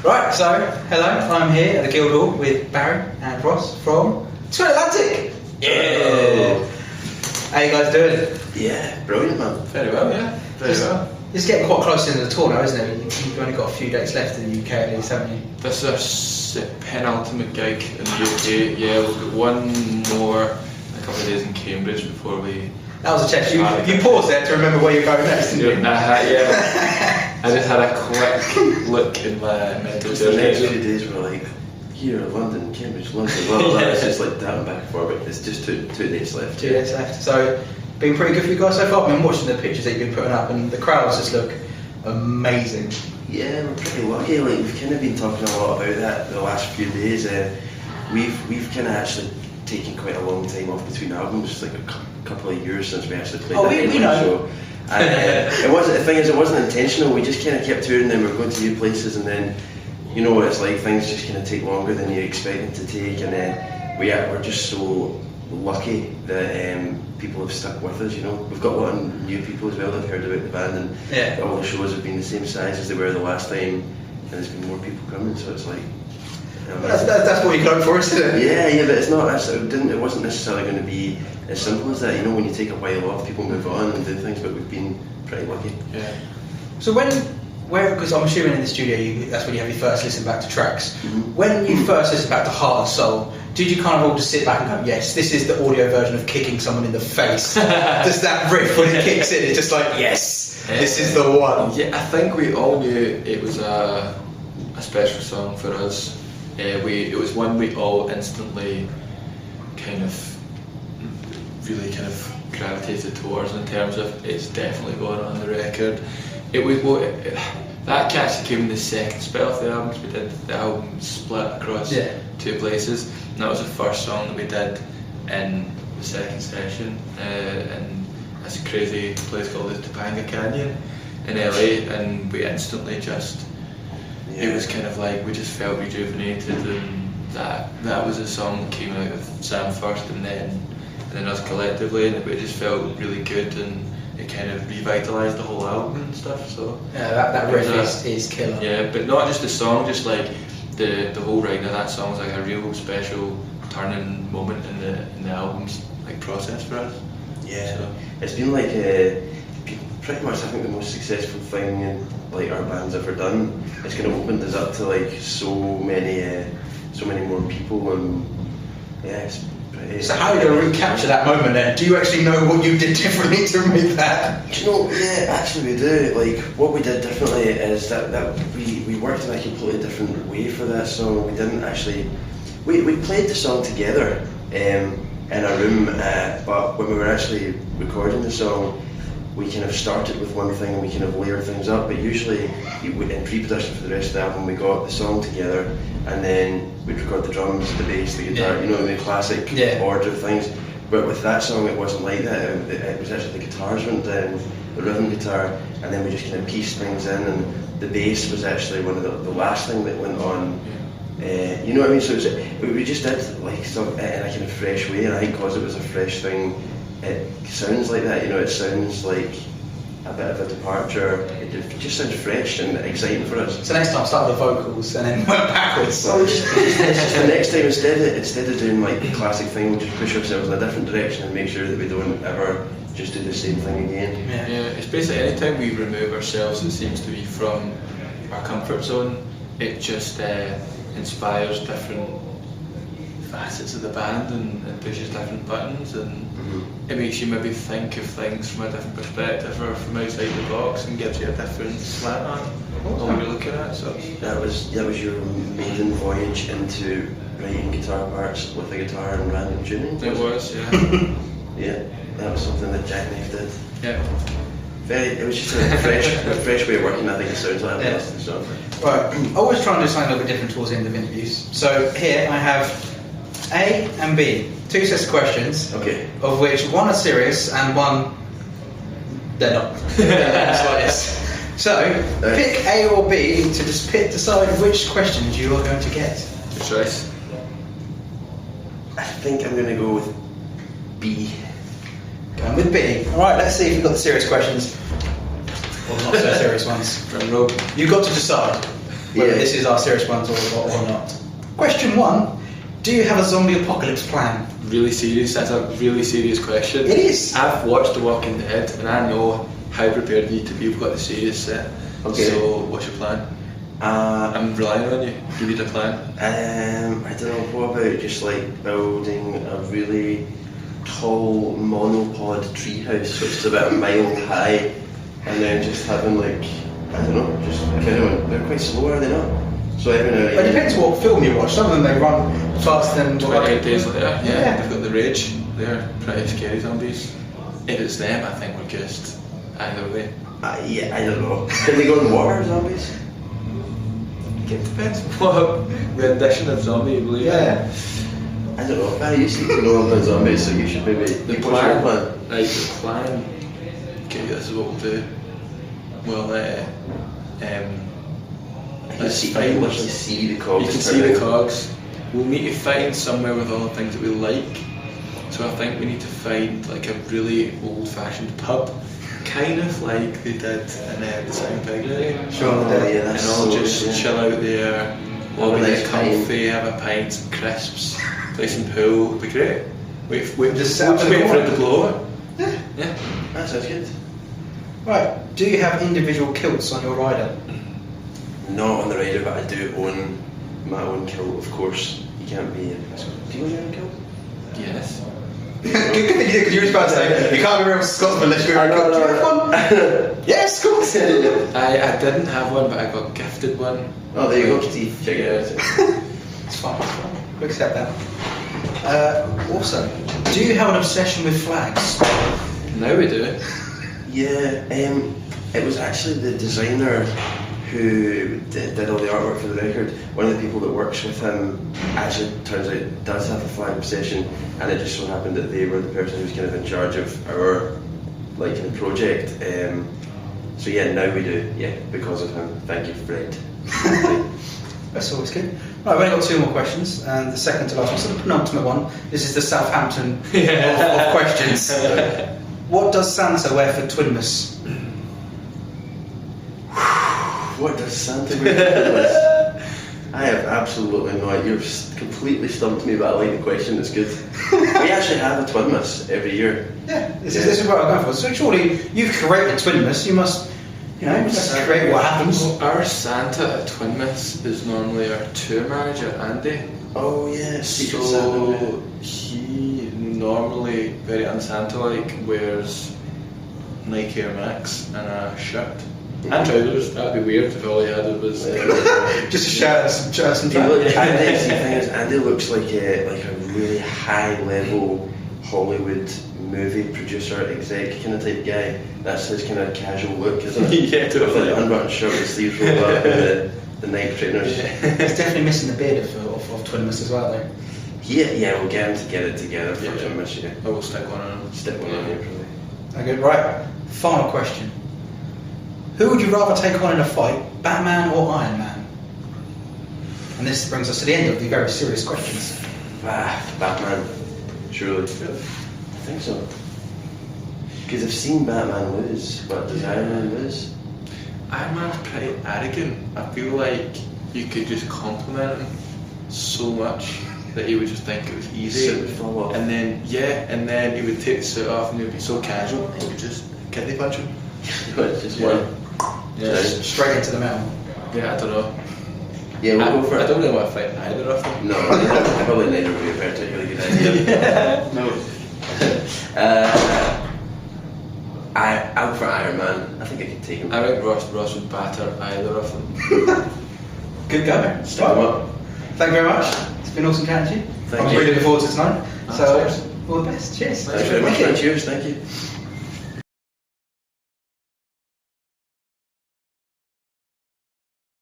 Right, so hello, I'm here at the Guildhall with Barry and Ross from Atlantic. Yeah. How you guys doing? Yeah, brilliant, man. Very well, yeah. Very well. It's getting quite close to the tour now, isn't it? You've only got a few dates left in the UK at least, haven't you? This is our penultimate gig in the UK. Yeah, we've got one more, a couple of days in Cambridge before we... That was a test. You paused there to remember where you're going next, didn't you? Yeah. I just had a quick look in my mental The next journey. few days were like, here, London, Cambridge, London, well, it's just like that and back and forward. It's just two days left. 2 days left. So, been pretty good for you guys so far. I've been watching the pictures that you've been putting up and the crowds just look amazing. Yeah, we're pretty lucky. Like, we've kind of been talking a lot about that the last few days. We've kind of actually taken quite a long time off between albums, like a couple of years since we actually played that we know. show. And it wasn't. The thing is, it wasn't intentional. We just kind of kept touring, then we were going to new places, and then, you know what it's like. Things just kind of take longer than you expect them to take, and we're just so lucky that people have stuck with us. You know, we've got a lot of new people as well that have heard about the band, and all the shows have been the same size as they were the last time, and there's been more people coming. So it's like. That's what you go for, isn't it? Yeah, but it's not. It wasn't necessarily going to be as simple as that. You know, when you take a while off, people move on and do things. But we've been pretty lucky. Yeah. So because I'm assuming in the studio, that's when you have your first listen back to tracks. Mm-hmm. When you first listen back to Heart and Soul, did you kind of all just sit back and go, yes, this is the audio version of kicking someone in the face? Just that riff when it kicks in, it's just like, yes, this is the one. Yeah, I think we all knew it was a special song for us. It was one we all instantly really gravitated towards in terms of it's definitely going on the record. It was that actually came in the second spell of the albums. We did the album split across two places, and that was the first song that we did in the second session in this crazy place called the Topanga Canyon in LA, and we instantly just it was kind of like we just felt rejuvenated, and that was a song that came out of Sam first and then us collectively, and it just felt really good, and it kind of revitalised the whole album and stuff. So yeah, that riff is killer. Yeah, but not just the song, just like the whole writing of that song is like a real special turning moment in the album's like process for us. Yeah, so it's been like pretty much I think the most successful thing in like our band's ever done. It's kind of opened us up to like so many more people, and yeah, it's pretty. So how are you going to recapture that moment then? Do you actually know what you did differently to make that? Do you know, yeah, actually we do. Like, what we did differently is that we worked in a completely different way for that song. We didn't actually. We played the song together in a room, but when we were actually recording the song, we kind of started with one thing and we kind of layered things up. But usually, in pre-production for the rest of the album, we got the song together and then we'd record the drums, the bass, the guitar, you know, the classic order of things. But with that song, it wasn't like that. It was actually the guitars went down, the rhythm guitar, and then we just kind of pieced things in, and the bass was actually one of the last thing that went on. You know what I mean? So we just did like stuff in a kind of fresh way, and I think because it was a fresh thing, it sounds like that. You know, it sounds like a bit of a departure. It just sounds fresh and exciting for us. So next time, start with the vocals and then work backwards. So it's just the next time, instead of doing like the classic thing, we'll just push ourselves in a different direction and make sure that we don't ever just do the same thing again. Yeah, it's basically anytime we remove ourselves, it seems to be from our comfort zone. It just inspires different facets of the band and pushes different buttons, and it makes you maybe think of things from a different perspective or from outside the box, and gives you a different slant on what you're looking at. So that was your maiden voyage into writing guitar parts with a guitar and random tuning. It was, yeah. Yeah, that was something that Jack Knife did. Yeah. It was just a fresh way of working. I think it sounds like that. So. Right, I always try and do something a little bit different towards the end of interviews. So here I have A and B, two sets of questions, of which one are serious and one they're not. It's like this. So pick A or B to just decide which questions you are going to get. Good choice. I think I'm going to go with B. Going with B. Alright, let's see if you've got the serious questions. Or the not so serious ones. Drum roll. You've got to decide. whether Yeah. this is our serious ones or not. Question 1. Do you have a zombie apocalypse plan? Really serious. That's a really serious question. It is. I've watched The Walking Dead, and I know how prepared you need to be. We've got the serious set. Okay. So, what's your plan? I'm relying on you. Give me the plan. I don't know, what about just like building a really tall monopod treehouse which is about a mile high, and then just having like, I don't know, just they're quite slow, are they not? So every now and Well, it again- depends what film you watch. Some of them they run faster than 28 days later, yeah, Yeah. they've got the rage. They're pretty scary zombies. If it's them, I think we're just either way. Yeah, I don't know. Can they go in water, zombies? It depends what rendition of zombie you believe in. Yeah. I don't know. Barry, you seem to know about zombies, so you should maybe. The what's plan, your plan? right, the plan, okay, this is what we'll do. We'll, I can let's see, I find- can literally see the cogs. You can see the cogs. We'll need to find somewhere with all the things that we like. So I think we need to find like a really old-fashioned pub, kind of like they did in the Sound Pig. Sure, Oh, they do. yeah, And that's all so just good, yeah. chill out there, all Have a be nice get comfy, have a pint, some crisps, play some pool. It'll be great. Wait, Just sit up in the wait for it corner. to blow over. Yeah. Yeah. That sounds good. Right. Do you have individual kilts on your rider? Not on the rider, but I do own my own kilt, of course. You can't be. Do you own your own kilt? Yes. Good thing you did, because you were about to say you can't be real Scotsman unless you're a kilt. Do you have one? Yes, of course. I didn't have one, but I got gifted one. Oh, there you go, Steve. Check it out. It's fine. We accept that. Also, do you have an obsession with flags? Now we do. Yeah, it was actually the designer who did all the artwork for the record. One of the people that works with him actually turns out does have a flag obsession, and it just so happened that they were the person who's kind of in charge of our like kind of project. So yeah, now we do. Yeah, because of him. Thank you, Fred. That's always good. Right, we've only got 2 more questions, and the second to last one, so the penultimate one. This is the Southampton of questions. What does Santa wear for Twinmas? What does Santa wear for Christmas? I have absolutely no idea. You've completely stumped me, but I like the question. It's good. We actually have a Twinmas every year. Yeah, this is what I'm going for. So surely you've created Twinmas, you must create what happens. Our Santa at Twinmas is normally our tour manager, Andy. Oh yeah, Secret Santa. So he normally, very un-Santa-like, wears Nike Air Max and a shirt. And trousers. That'd be weird if all he had was... Just a shirt, some shirts and He look, trousers. Andy, see, the thing is, Andy looks like a really high level Hollywood movie producer exec kind of type guy. That's his kind of casual look, isn't it? Yeah, With totally. the unbuttoned shirt with sleeves rolled up and the Nike trainers. It's definitely missing the beard of Twinmas as well, though. Yeah, we'll get him to get it together for Yeah. Twinmas, yeah. I will stick one on him. Stick one on here, probably. Okay, right. Final question. Who would you rather take on in a fight, Batman or Iron Man? And this brings us to the end of the very serious questions. Batman. Surely. I think so. Because I've seen Batman lose, but does Iron Man lose? Iron Man's pretty arrogant. I feel like you could just compliment him so much that he would just think it was easy. Suit would fall off. And then he would take the suit off and it would be so casual, he would just kidney punch him. It's just Yeah. one. Yeah. Straight into the metal. Yeah, I don't know. Yeah, we'll go for I it. don't really want to fight either of them. No, probably neither would be a particularly good idea. No. I'll go for Iron Man. I think I could take him. I think Ross would batter either of them. Good going. Stick him up. Thank you very much. It's been awesome chatting to you. Thank I'm you. really looking forward to tonight. Ah, So, cheers. all the best. Cheers. Thanks very much, man. Cheers, thank you.